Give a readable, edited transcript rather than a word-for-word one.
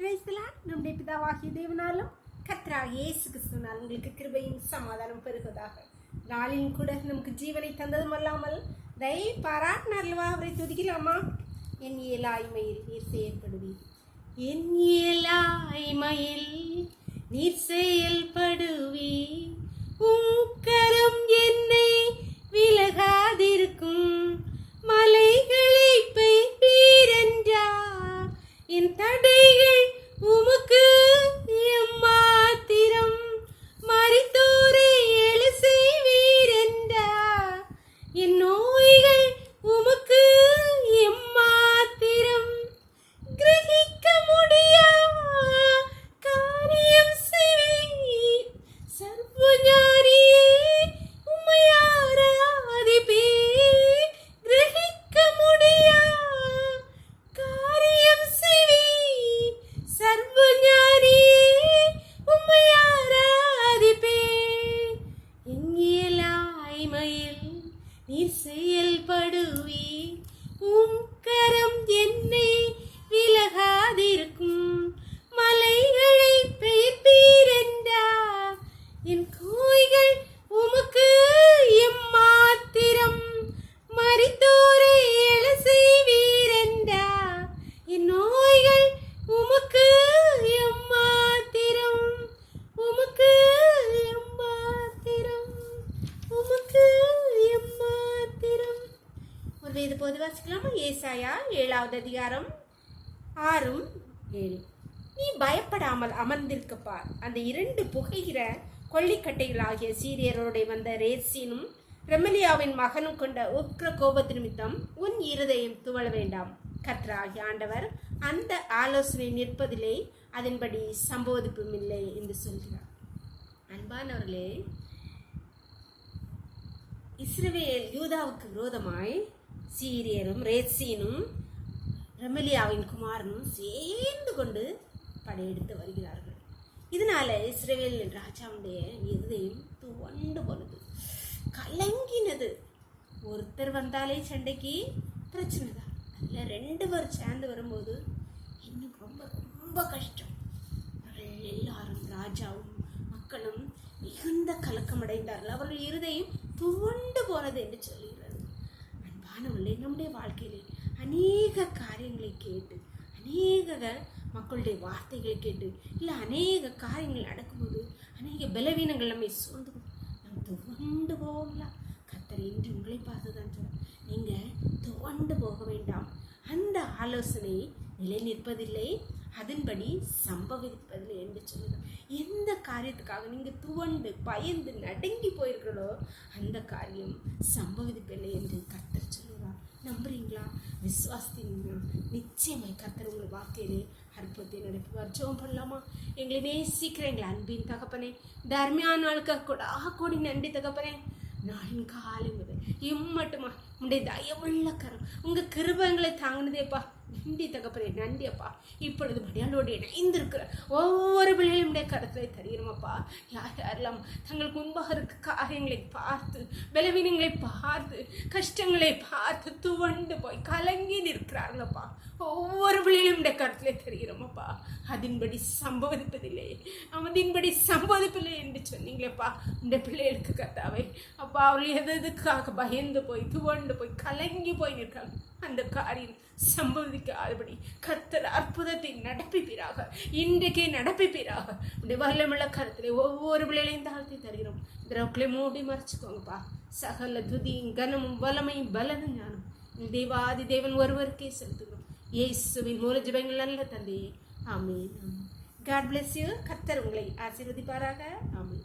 நம்முடைய பிதாவாகிய தேவனாலும் கர்த்தராகிய இயேசு கிறிஸ்துவினால் உங்களுக்கு கிருபையும் சமாதானம் பெறுவதாக. நாளிலும் கூட நமக்கு ஜீவனை தந்ததும் அல்லாமல் தயை பாராட்டினார்லவா அவரை துதிக்கலாமா? என் இயலாய்மையில் நீர் செயல்படுவீர், என் இயலாய்மையில் நீர் செயல்படுவீர், உங்கரம் என்னை விலகாதிருக்கும், மலைகளை பெய்பீரென்றார், என் தடைகள் உமக்கு எம்மாத்திரம், மரித்தோரை எழு செய்வீரென்றார், என் நோய்கள் உமக்கு எம்மாத்திரம், கிரகிக்க முடியா காரியம் செய்வீர், சர்வஞானியே உம்மை ஆராதிப்பேன், கிரகிக்க முடியா காரியம் செய்வீர், சர்வஞானியே உம்மை ஆராதிப்பேன், என் இயலாய்மையில் நீர் செயல்படுவீர், உம் கரம் என்னை விலகாதிருக்கும், மலைகளை பெயர்ப்பீரென்றார், என் கோய்கள் உமக்கு எம்மாத்திரம், மரித்தோரை எழ செய்வீரென்றார், என் நோய்கள் உமக்கு எம்மாத்திரம், உமக்கு எம்மாத்திரம், உமக்கு எம்மாத்திரம். ஒரு வேத போது வாசிக்கலாமா? ஏசாயா 7வது அதிகாரம் 6-7. நீ பயப்படாமல் அமர்ந்திருக்கப்பார், அந்த 2 புகைகிற கொள்ளிக்கட்டைகளாகிய சீரியரோட வந்த ரேசீனும் ரெமலியாவின் மகனும் கொண்ட உக்ர கோபத்து நிமித்தம் உன் இருதயம் துவள வேண்டாம். கர்த்தராகிய ஆண்டவர் அந்த ஆலோசனை நிற்பதிலே அதன்படி சம்பவதிப்பும் இல்லை என்று சொல்கிறார். அன்பானவர்களே, இஸ்ரவேல் யூதாவுக்கு விரோதமாய் சீரியரும் ரேசீனும் ரெமலியாவின் குமாரனும் சேர்ந்து கொண்டு படையெடுத்து வருகிறார்கள். இதனால இஸ்ரவேல் ராஜாவுடைய இருதயம் துவண்டு போனது, கலங்கினது. ஒருத்தர் வந்தாலே சண்டைக்கு பிரச்சனை தான், அதில் 2 பேர் சேர்ந்து வரும்போது இன்னும் ரொம்ப ரொம்ப கஷ்டம். எல்லாரும் ராஜாவும் மக்களும் மிகுந்த கலக்கமடைந்தார்கள், அவர்கள் இருதயம் துவண்டு போனது என்று சொல்கிறது. அன்பானவர்களே, நம்முடைய வாழ்க்கையிலே அநேக காரியங்களை கேட்டு, அநேக மக்களுடைய வார்த்தைகளை கேட்டு, இல்லை அநேக காரியங்கள் நடக்கும்போது அநேக பலவீனங்கள் நம்மை சூழ்ந்து நாம் துவண்டு போகலாம். கர்த்தர் என்று உங்களை பார்த்துதான் சொல்ல, நீங்கள் துவண்டு போக வேண்டாம். அந்த ஆலோசனை நிலை நிற்பதில்லை, அதன்படி சம்பவிப்பதில்லை என்று சொல்லுங்கள். எந்த காரியத்துக்காக நீங்கள் துவண்டு பயந்து நடுங்கி போயிருக்கிறோ அந்த காரியம் சம்பவிப்பதில்லை என்று கர்த்தர் சொல்லுவார். நம்புறீங்களா? விசுவாசித்தீங்களா? நிச்சயமாய் கர்த்தர் உங்கள் வாழ்க்கையிலே அற்புதத்தை நடத்துவார். ஜெபம் பண்ணலாமா? எங்களை நேசிக்கிற எங்களை அன்பின் தகப்பனே, தர்மியான நாளுக்காக கோடி நன்றி தகப்பனே. நாளின் காலை முதல் இம்மட்டுமா உங்களுடைய தயவுள்ள கரம், உங்கள் கிருபங்களை தாங்கினதேப்பா. நன்றி தகப்பனே, நன்றி அப்பா. இப்பொழுது மடியாளோடு இணைந்திருக்கிற ஒவ்வொரு பிள்ளைகளுடைய கருத்தை தருகிறோமப்பா. யார் யாரெல்லாம் தங்களுக்கு முன்பாக இருக்க காரியங்களை பார்த்து, பலவீனங்களை பார்த்து, கஷ்டங்களை பார்த்து துவண்டு போய் கலங்கி நிற்கிறார்களப்பா, ஒவ்வொரு பிள்ளைகளுடைய கருத்திலே தருகிறோமப்பா. அதன்படி சம்பவிப்பதில்லை, அதன்படி சம்பவிப்பதில்லை என்று சொன்னீங்களேப்பா. இந்த பிள்ளைகளுக்கு கர்த்தாவே அப்பா, அவர்கள் எதுக்காக பயந்து போய் துவண்டு போய் கலங்கி போய் நிற்கிறாங்க, அந்த காரியம் சம்பவிக்காதபடி கர்த்தர் அற்புதத்தை நடப்பிப்பீராக, இன்றைக்கே நடப்பிப்பீராக. உடைய வல்லமுள்ள கருத்திலே ஒவ்வொரு பிள்ளைகளையும் தாழ்த்தி தருகிறோம். திரவுக்களை மூடி மறைச்சுக்கோங்கப்பா. சகல துதியும் கனமும் வல்லமையும் பலனும் ஞானம் தேவாதி தேவன் ஒருவருக்கே செலுத்துகிறோம். இயேசுவின் மூல ஜெபங்கள் நல்ல தந்தையே, ஆமென். God bless you. கர்த்தர் உங்களை ஆசீர்வதிப்பாராக. ஆமென்.